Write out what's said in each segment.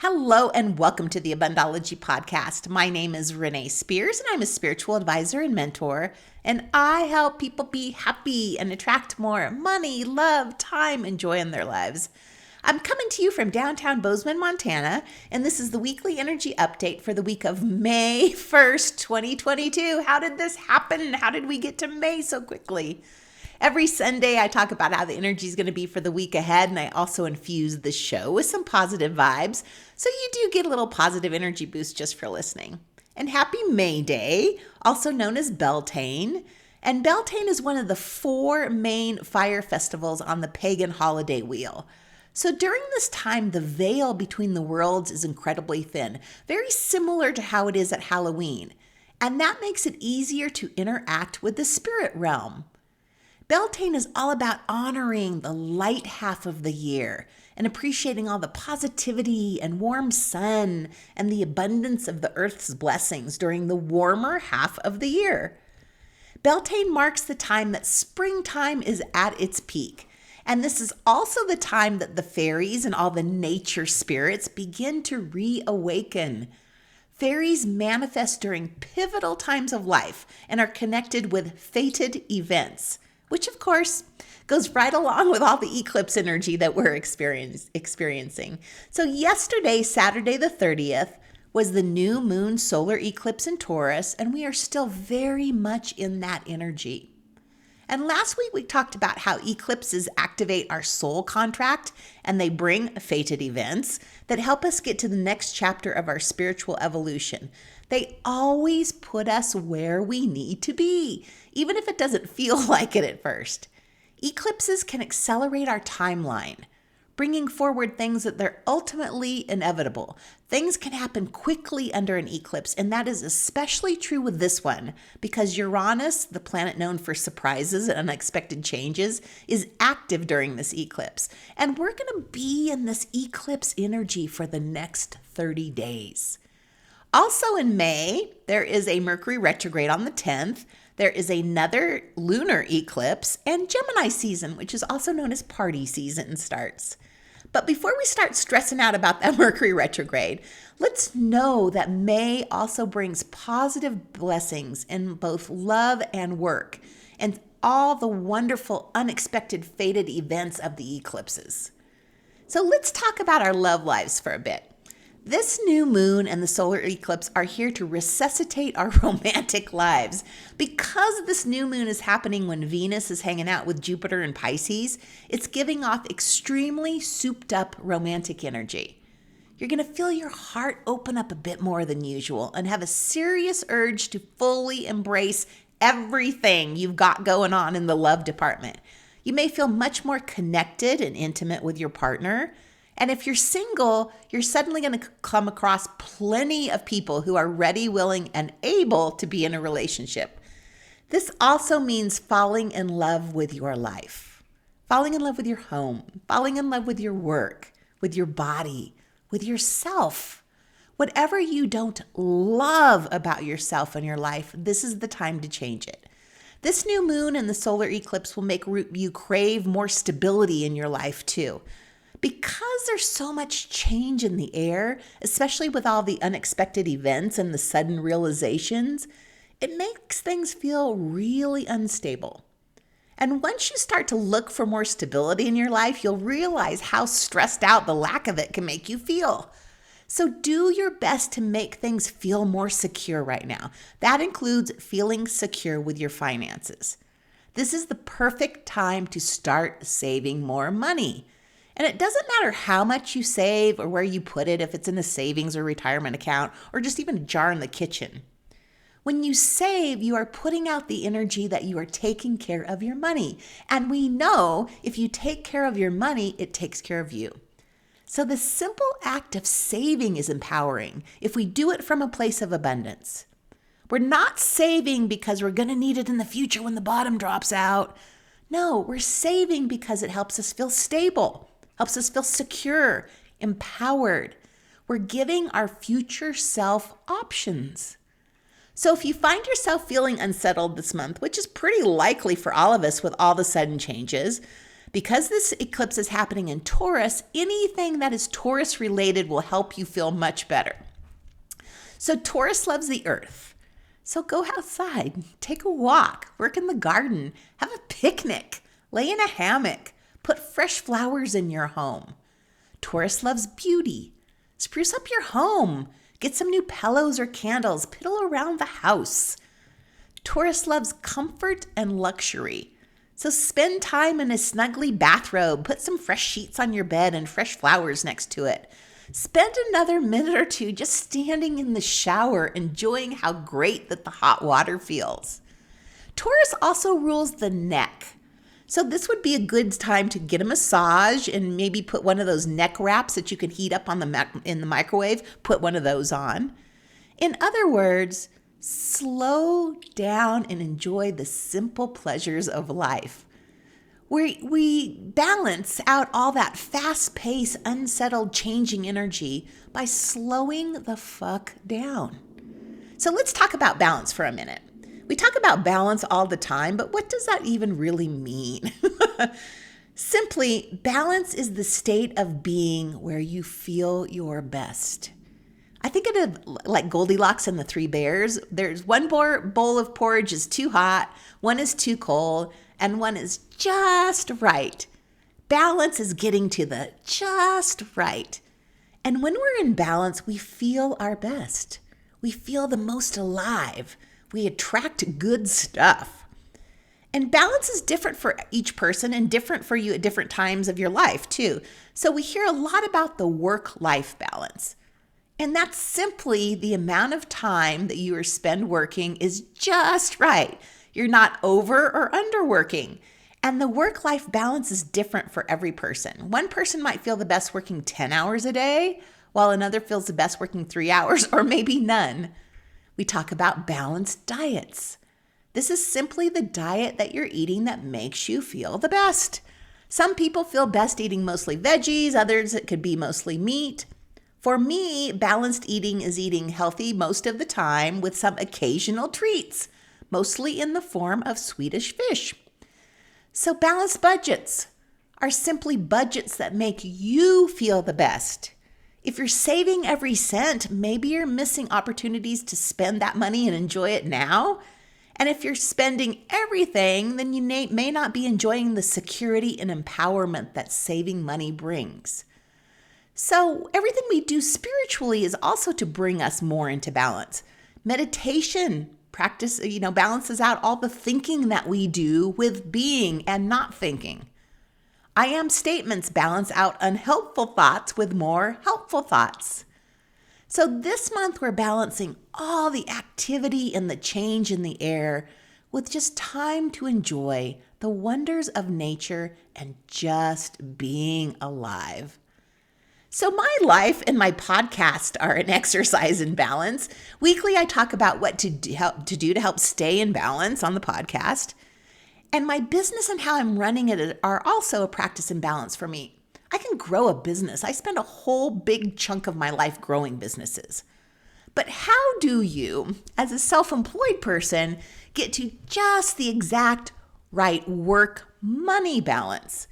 Hello and welcome to the Abundology podcast. My name is Renee Spears and I'm a spiritual advisor and mentor, and I help people be happy and attract more money, love, time, and joy in their lives. I'm coming to you from downtown Bozeman, Montana, and this is the weekly energy update for the week of May 1st, 2022. How did this happen? How did we get to May so quickly? Every Sunday, I talk about how the energy is going to be for the week ahead, and I also infuse the show with some positive vibes, so you do get a little positive energy boost just for listening. And happy May Day, also known as Beltane. And Beltane is one of the 4 main fire festivals on the pagan holiday wheel. So during this time, the veil between the worlds is incredibly thin, very similar to how it is at Halloween. And that makes it easier to interact with the spirit realm. Beltane is all about honoring the light half of the year and appreciating all the positivity and warm sun and the abundance of the earth's blessings during the warmer half of the year. Beltane marks the time that springtime is at its peak, and this is also the time that the fairies and all the nature spirits begin to reawaken. Fairies manifest during pivotal times of life and are connected with fated events, which of course goes right along with all the eclipse energy that we're experiencing. So yesterday, Saturday the 30th, was the new moon solar eclipse in Taurus, and we are still very much in that energy. And last week we talked about how eclipses activate our soul contract and they bring fated events that help us get to the next chapter of our spiritual evolution. They always put us where we need to be, even if it doesn't feel like it at first. Eclipses can accelerate our timeline, bringing forward things that they're ultimately inevitable. Things can happen quickly under an eclipse, and that is especially true with this one because Uranus, the planet known for surprises and unexpected changes, is active during this eclipse. And we're going to be in this eclipse energy for the next 30 days. Also in May, there is a Mercury retrograde on the 10th. There is another lunar eclipse, and Gemini season, which is also known as party season, starts. But before we start stressing out about that Mercury retrograde, let's know that May also brings positive blessings in both love and work, and all the wonderful, unexpected, fated events of the eclipses. So let's talk about our love lives for a bit. This new moon and the solar eclipse are here to resuscitate our romantic lives. Because this new moon is happening when Venus is hanging out with Jupiter in Pisces, it's giving off extremely souped up romantic energy. You're going to feel your heart open up a bit more than usual and have a serious urge to fully embrace everything you've got going on in the love department. You may feel much more connected and intimate with your partner. And if you're single, you're suddenly going to come across plenty of people who are ready, willing, and able to be in a relationship. This also means falling in love with your life, falling in love with your home, falling in love with your work, with your body, with yourself. Whatever you don't love about yourself and your life, this is the time to change it. This new moon and the solar eclipse will make you crave more stability in your life too. Because there's so much change in the air, especially with all the unexpected events and the sudden realizations, it makes things feel really unstable. And once you start to look for more stability in your life, you'll realize how stressed out the lack of it can make you feel. So do your best to make things feel more secure right now. That includes feeling secure with your finances. This is the perfect time to start saving more money. And it doesn't matter how much you save or where you put it, if it's in a savings or retirement account or just even a jar in the kitchen. When you save, you are putting out the energy that you are taking care of your money. And we know if you take care of your money, it takes care of you. So the simple act of saving is empowering if we do it from a place of abundance. We're not saving because we're going to need it in the future when the bottom drops out. No, we're saving because it helps us feel stable. Helps us feel secure, empowered. We're giving our future self options. So if you find yourself feeling unsettled this month, which is pretty likely for all of us with all the sudden changes, Because this eclipse is happening in Taurus, anything that is Taurus related will help you feel much better. So Taurus loves the earth. So go outside, take a walk, work in the garden, have a picnic, lay in a hammock, put fresh flowers in your home. Taurus loves beauty. Spruce up your home. Get some new pillows or candles. Piddle around the house. Taurus loves comfort and luxury. So spend time in a snuggly bathrobe. Put some fresh sheets on your bed and fresh flowers next to it. Spend another minute or two just standing in the shower, enjoying how great that the hot water feels. Taurus also rules the neck. So this would be a good time to get a massage and maybe put one of those neck wraps that you can heat up on in the microwave. Put one of those on. In other words, slow down and enjoy the simple pleasures of life. We balance out all that fast-paced, unsettled, changing energy by slowing the fuck down. So let's talk about balance for a minute. We talk about balance all the time, but what does that even really mean? Simply, balance is the state of being where you feel your best. I think of it like Goldilocks and the Three Bears. There's one bowl of porridge is too hot, one is too cold, and one is just right. Balance is getting to the just right. And when we're in balance, we feel our best. We feel the most alive. We attract good stuff. And balance is different for each person and different for you at different times of your life too. So we hear a lot about the work-life balance. And that's simply the amount of time that you spend working is just right. You're not over or underworking. And the work-life balance is different for every person. One person might feel the best working 10 hours a day, while another feels the best working 3 hours or maybe none. We talk about balanced diets. This is simply the diet that you're eating that makes you feel the best. Some people feel best eating mostly veggies, others it could be mostly meat. For me, balanced eating is eating healthy most of the time with some occasional treats, mostly in the form of Swedish fish. So balanced budgets are simply budgets that make you feel the best. If you're saving every cent, maybe you're missing opportunities to spend that money and enjoy it now. And if you're spending everything, then you may not be enjoying the security and empowerment that saving money brings. So everything we do spiritually is also to bring us more into balance. Meditation practice, balances out all the thinking that we do with being and not thinking. I am statements balance out unhelpful thoughts with more helpful thoughts. So this month we're balancing all the activity and the change in the air with just time to enjoy the wonders of nature and just being alive. So my life and my podcast are an exercise in balance. Weekly, I talk about what to do to help stay in balance on the podcast. And my business and how I'm running it are also a practice in balance for me. I can grow a business. I spend a whole big chunk of my life growing businesses. But how do you, as a self-employed person, get to just the exact right work-money balance?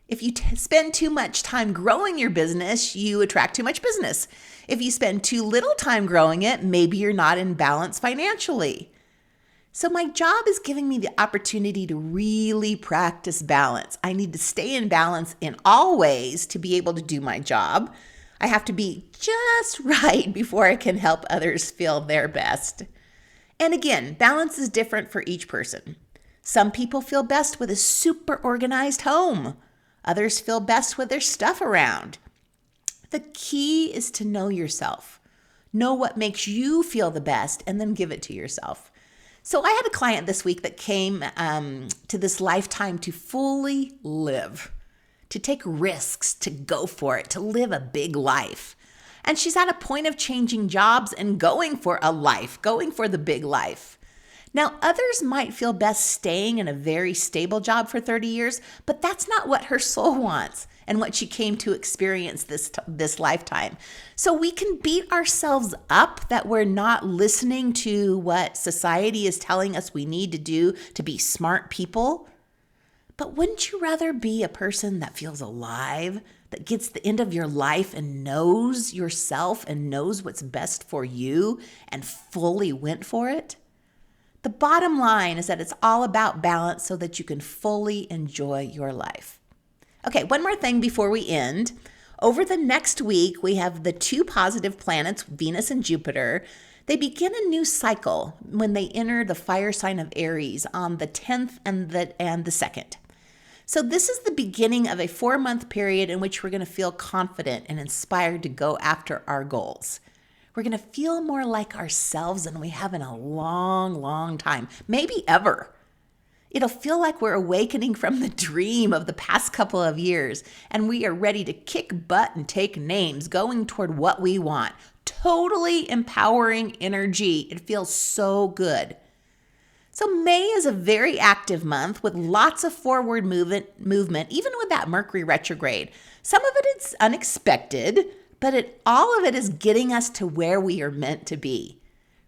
If you spend too much time growing your business, you attract too much business. If you spend too little time growing it, maybe you're not in balance financially. So my job is giving me the opportunity to really practice balance. I need to stay in balance in all ways to be able to do my job. I have to be just right before I can help others feel their best. And again, balance is different for each person. Some people feel best with a super organized home. Others feel best with their stuff around. The key is to know yourself. Know what makes you feel the best and then give it to yourself. So I had a client this week that came to this lifetime to fully live, to take risks, to go for it, to live a big life. And she's at a point of changing jobs and going for a life, going for the big life. Now, others might feel best staying in a very stable job for 30 years, but that's not what her soul wants and what she came to experience this lifetime. So we can beat ourselves up that we're not listening to what society is telling us we need to do to be smart people. But wouldn't you rather be a person that feels alive, that gets to the end of your life and knows yourself and knows what's best for you and fully went for it? The bottom line is that it's all about balance so that you can fully enjoy your life. Okay, one more thing before we end. Over the next week, we have the two positive planets, Venus and Jupiter. They begin a new cycle when they enter the fire sign of Aries on the 10th and the 2nd. So this is the beginning of a 4-month period in which we're going to feel confident and inspired to go after our goals. We're going to feel more like ourselves than we have in a long, long time, maybe ever. It'll feel like we're awakening from the dream of the past couple of years, and we are ready to kick butt and take names, going toward what we want. Totally empowering energy. It feels so good. So May is a very active month with lots of forward movement, even with that Mercury retrograde. Some of it is unexpected, but all of it is getting us to where we are meant to be.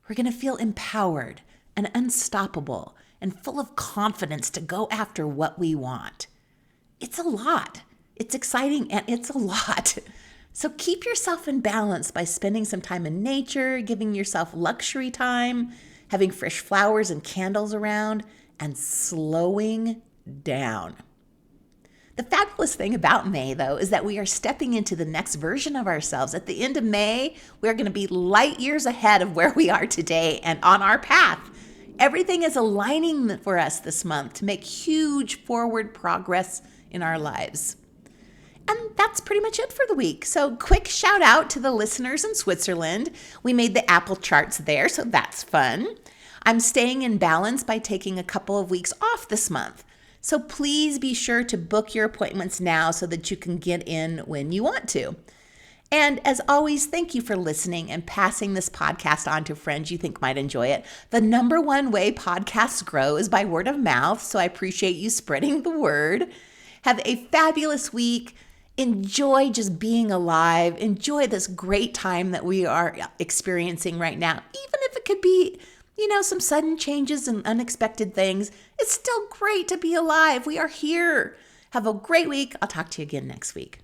We're going to feel empowered and unstoppable and full of confidence to go after what we want. It's a lot. It's exciting and it's a lot. So keep yourself in balance by spending some time in nature, giving yourself luxury time, having fresh flowers and candles around, and slowing down. The fabulous thing about May, though, is that we are stepping into the next version of ourselves. At the end of May, we're going to be light years ahead of where we are today and on our path. Everything is aligning for us this month to make huge forward progress in our lives. And that's pretty much it for the week. So quick shout out to the listeners in Switzerland. We made the Apple charts there, so that's fun. I'm staying in balance by taking a couple of weeks off this month. So please be sure to book your appointments now so that you can get in when you want to. And as always, thank you for listening and passing this podcast on to friends you think might enjoy it. The number one way podcasts grow is by word of mouth, so I appreciate you spreading the word. Have a fabulous week. Enjoy just being alive. Enjoy this great time that we are experiencing right now. Even if it could be, some sudden changes and unexpected things, it's still great to be alive. We are here. Have a great week. I'll talk to you again next week.